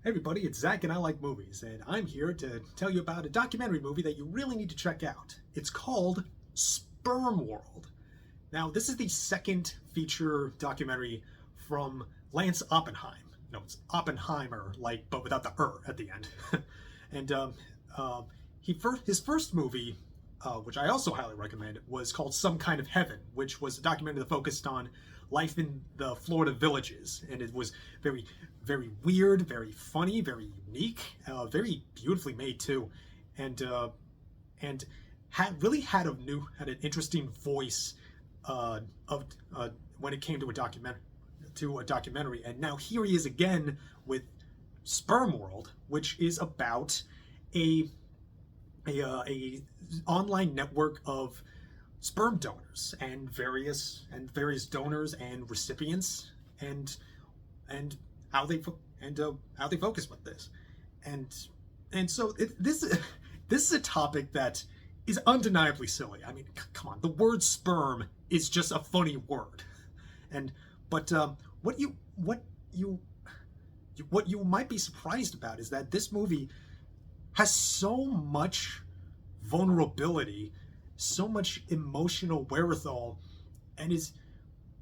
Hey everybody, it's Zach and I like movies, and I'm here to tell you about a documentary movie that you really need to check out. It's called SPERMWORLD. Now, this is the second feature documentary from Lance Oppenheim. No, it's Oppenheimer, but without the at the end. and his first movie, which I also highly recommend, was called Some Kind of Heaven, which was a documentary that focused on life in the Florida villages, and it was very, very weird, very funny, very unique, very beautifully made too, and had an interesting voice of when it came to a documentary. And now here he is again with Sperm World, which is about a online network of sperm donors and various donors and recipients and how they focus with this, and so this is a topic that is undeniably silly. I mean, come on, the word sperm is just a funny word, but what you might be surprised about is that this movie has so much vulnerability, so much emotional wherewithal, and it's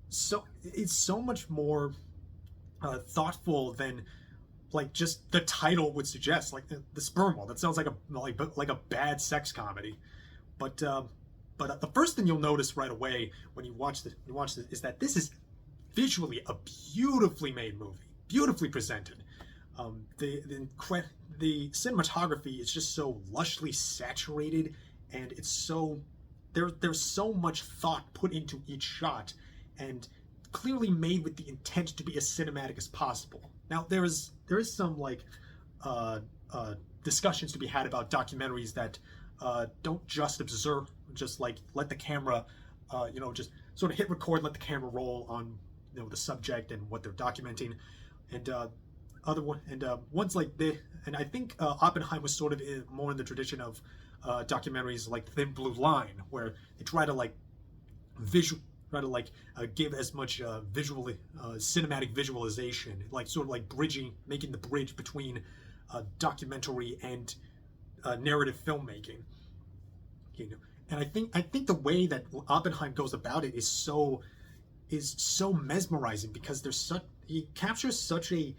so much more thoughtful than just the title would suggest, like the Sperm World. That sounds like a bad sex comedy, but the first thing you'll notice right away when you watch this is that this is visually a beautifully made movie, beautifully presented. The cinematography is just so lushly saturated, and it's so there's so much thought put into each shot, and clearly made with the intent to be as cinematic as possible. Now there is some discussions to be had about documentaries that don't just let the camera just sort of hit record, let the camera roll on the subject and what they're documenting, and ones like this. And I think Oppenheim was sort of more in the tradition of documentaries like Thin Blue Line, where they try to give as much cinematic visualization, making the bridge between documentary and narrative filmmaking. And I think the way that Oppenheim goes about it is so mesmerizing, because he captures such a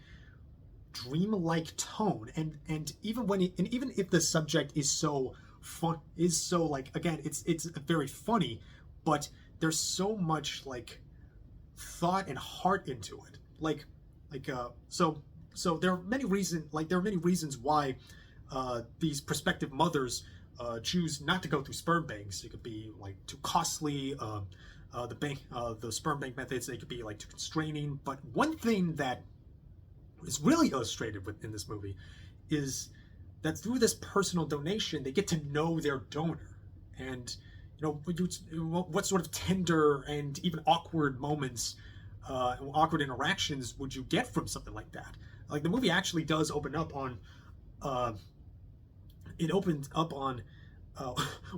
dreamlike tone, and even if the subject is so fun, again, it's very funny, but there's so much thought and heart into it. So there are many reasons why these prospective mothers choose not to go through sperm banks. It could be too costly. The sperm bank methods, they could be too constraining. But one thing that is really illustrated in this movie is that through this personal donation, they get to know their donor, and what sort of tender and even awkward moments, awkward interactions would you get from something like that? The movie actually does open up on,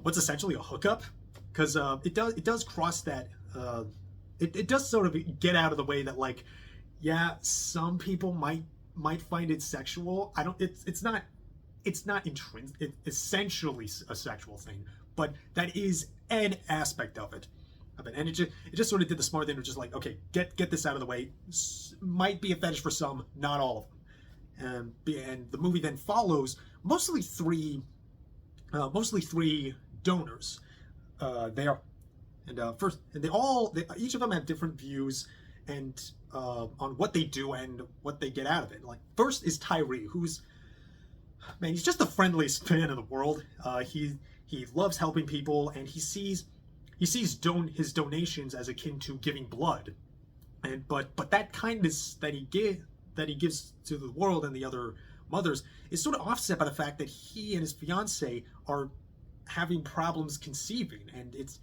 what's essentially a hookup, because it does cross that. It does sort of get out of the way that yeah, some people might find it sexual. It's not intrinsic. It's essentially a sexual thing, but that is an aspect of it. And it just sort of did the smart thing of just okay, get this out of the way. Might be a fetish for some, not all of them. And the movie then follows mostly three donors. Each of them have different views and on what they do and what they get out of it. First is Tyree, he's just the friendliest man in the world. He loves helping people, and he sees his donations as akin to giving blood, but that kindness that he gives to the world and the other mothers is sort of offset by the fact that he and his fiance are having problems conceiving, and it's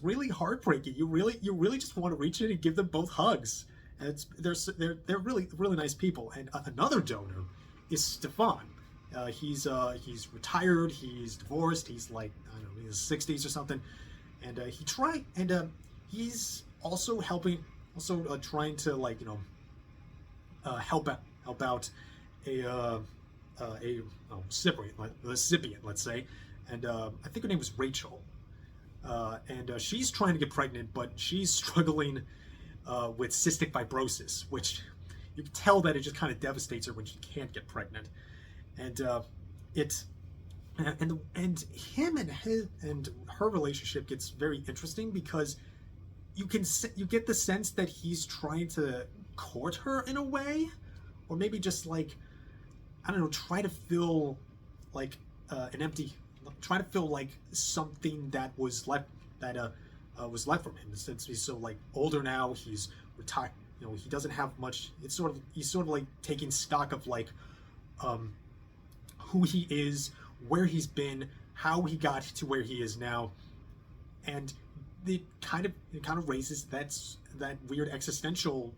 really heartbreaking. You really just want to reach in and give them both hugs. And they're really nice people. And another donor is Stefan. He's retired. He's divorced. He's I don't know, in his 60s or something. And he's also trying to help out recipient, let's say, and I think her name was Rachel, and she's trying to get pregnant, but she's struggling with cystic fibrosis, which you can tell that it just kind of devastates her when she can't get pregnant, and it and him and her relationship gets very interesting because you get the sense that he's trying to court her in a way, or maybe just like, I don't know, try to fill like try to fill like something that was left from him, since he's so like older now, he's retired, he doesn't have much. He's sort of like taking stock of like who he is, where he's been, how he got to where he is now, and it kind of raises that weird existential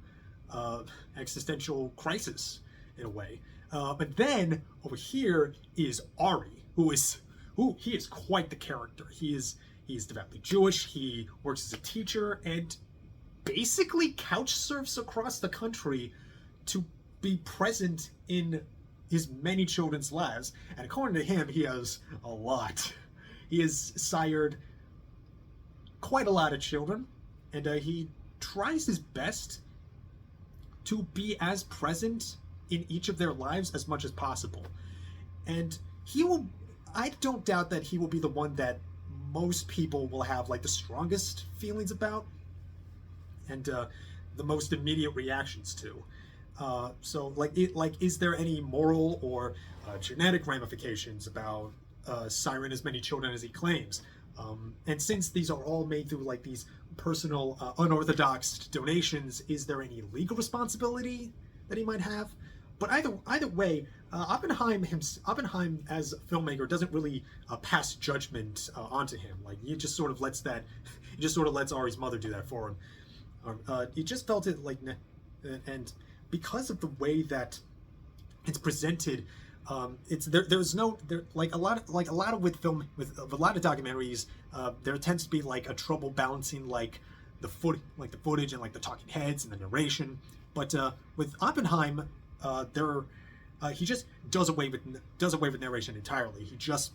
crisis in a way. But then over here is Ari, who he is quite the character. He's devoutly Jewish. He works as a teacher and basically couch surfs across the country to be present in his many children's lives. And according to him, he has a lot. He has sired quite a lot of children, and he tries his best to be as present in each of their lives as much as possible. And I don't doubt that he will be the one that most people will have like the strongest feelings about and the most immediate reactions to. So is there any moral or genetic ramifications about siring as many children as he claims? And since these are all made through like these personal unorthodox donations, is there any legal responsibility that he might have? But either way, Oppenheim as a filmmaker doesn't really pass judgment onto him. Like he just sort of lets Ari's mother do that for him. He just felt it like, and because of the way that it's presented, there's no like a lot of documentaries, there tends to be like a trouble balancing like the footage and like the talking heads and the narration. But with Oppenheim, he just does away with narration entirely. He just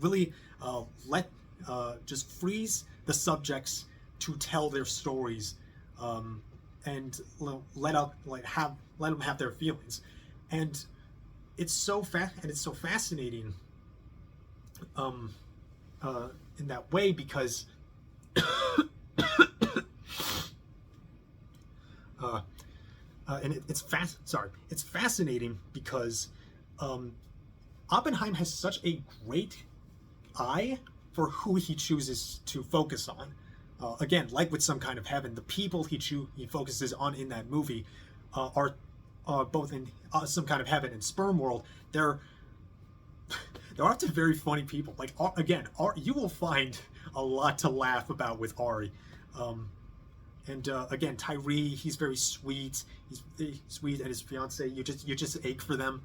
really just frees the subjects to tell their stories, and let them have their feelings. And it's so fascinating in that way because it's fascinating because Oppenheim has such a great eye for who he chooses to focus on. Again, like with Some Kind of Heaven, the people he focuses on in that movie are both in Some Kind of Heaven and SPERMWORLD. They're often very funny people. Like again, you will find a lot to laugh about with Ari. And again, Tyree, he's very sweet. He's very sweet, and his fiance, you just ache for them.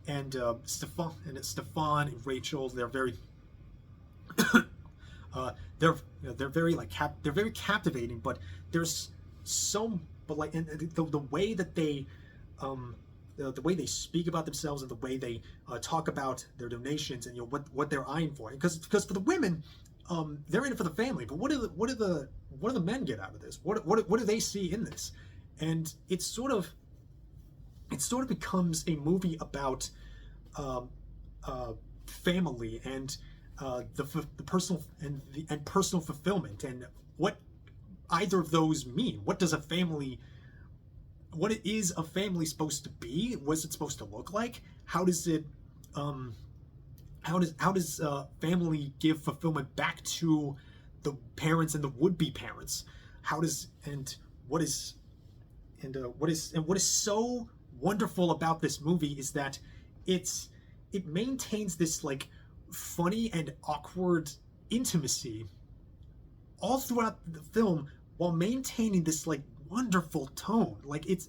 And Stefan and Rachel, they're very they're very they're very captivating. But there's the way that they the way they speak about themselves and the way they talk about their donations and what they're eyeing for. Because for the women, they're in it for the family. But what do the men get out of this? What do they see in this? And it sort of becomes a movie about family and the personal and personal fulfillment, and what either of those mean. What is a family supposed to be? What's it supposed to look like? How does family give fulfillment back to the parents and the would-be parents? What is so wonderful about this movie is that it maintains this like funny and awkward intimacy all throughout the film while maintaining this like wonderful tone. Like this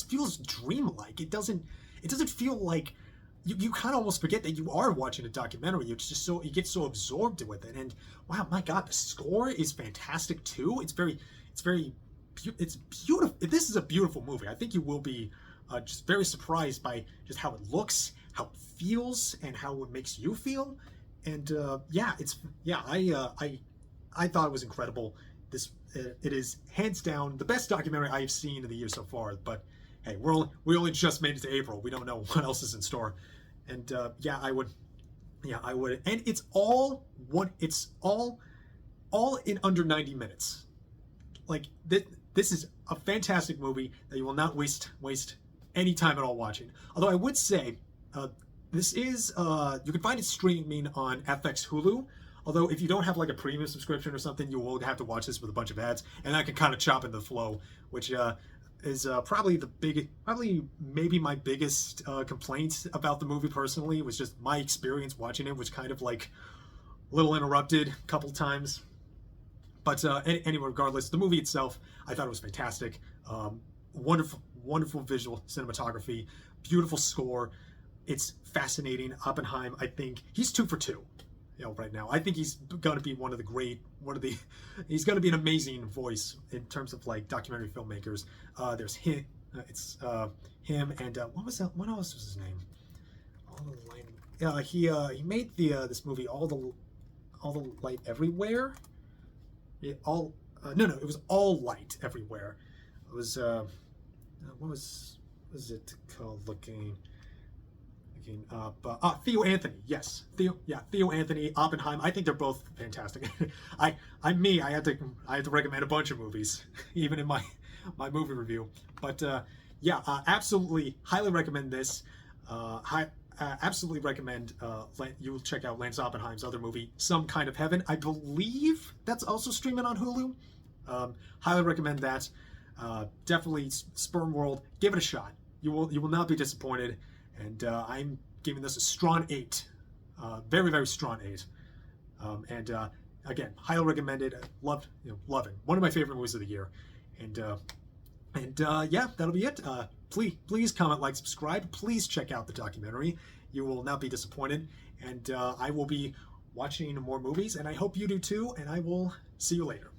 feels dreamlike. It doesn't feel like you kind of almost forget that you are watching a documentary. It's just you get so absorbed with it. And wow, my God, the score is fantastic too. It's very it's beautiful. This is a beautiful movie. I think you will be just very surprised by just how it looks, how it feels, and how it makes you feel. And I thought it was incredible. It is hands down the best documentary I have seen in the year so far. But hey, we only just made it to April. We don't know what else is in store. And I would. And it's all in under 90 minutes. Like this is a fantastic movie that you will not waste any time at all watching. Although I would say this is you can find it streaming on FX Hulu. Although if you don't have like a premium subscription or something, you will have to watch this with a bunch of ads, and that can kind of chop in the flow, which is probably maybe my biggest complaint about the movie personally, was just my experience watching it was kind of like a little interrupted a couple times. But anyway, regardless, the movie itself, I thought it was fantastic. Wonderful visual cinematography, beautiful score. It's fascinating. Oppenheim, I think he's 2 for 2. Right now, I think he's going to be he's going to be an amazing voice in terms of like documentary filmmakers. There's him, him, and what else was his name? He made this movie All the Light Everywhere. It was All Light Everywhere. It was what was it called? Theo Anthony, yes, Theo Anthony, Oppenheim. I think they're both fantastic. I had to recommend a bunch of movies, even in my movie review. But absolutely, highly recommend this. Absolutely recommend you check out Lance Oppenheim's other movie, Some Kind of Heaven. I believe that's also streaming on Hulu. Highly recommend that. Definitely Sperm World. Give it a shot. You will not be disappointed. And I'm giving this a strong 8, very, very strong 8. Again, highly recommended. Loved it. One of my favorite movies of the year. And that'll be it. Please comment, like, subscribe. Please check out the documentary. You will not be disappointed. And I will be watching more movies, and I hope you do too. And I will see you later.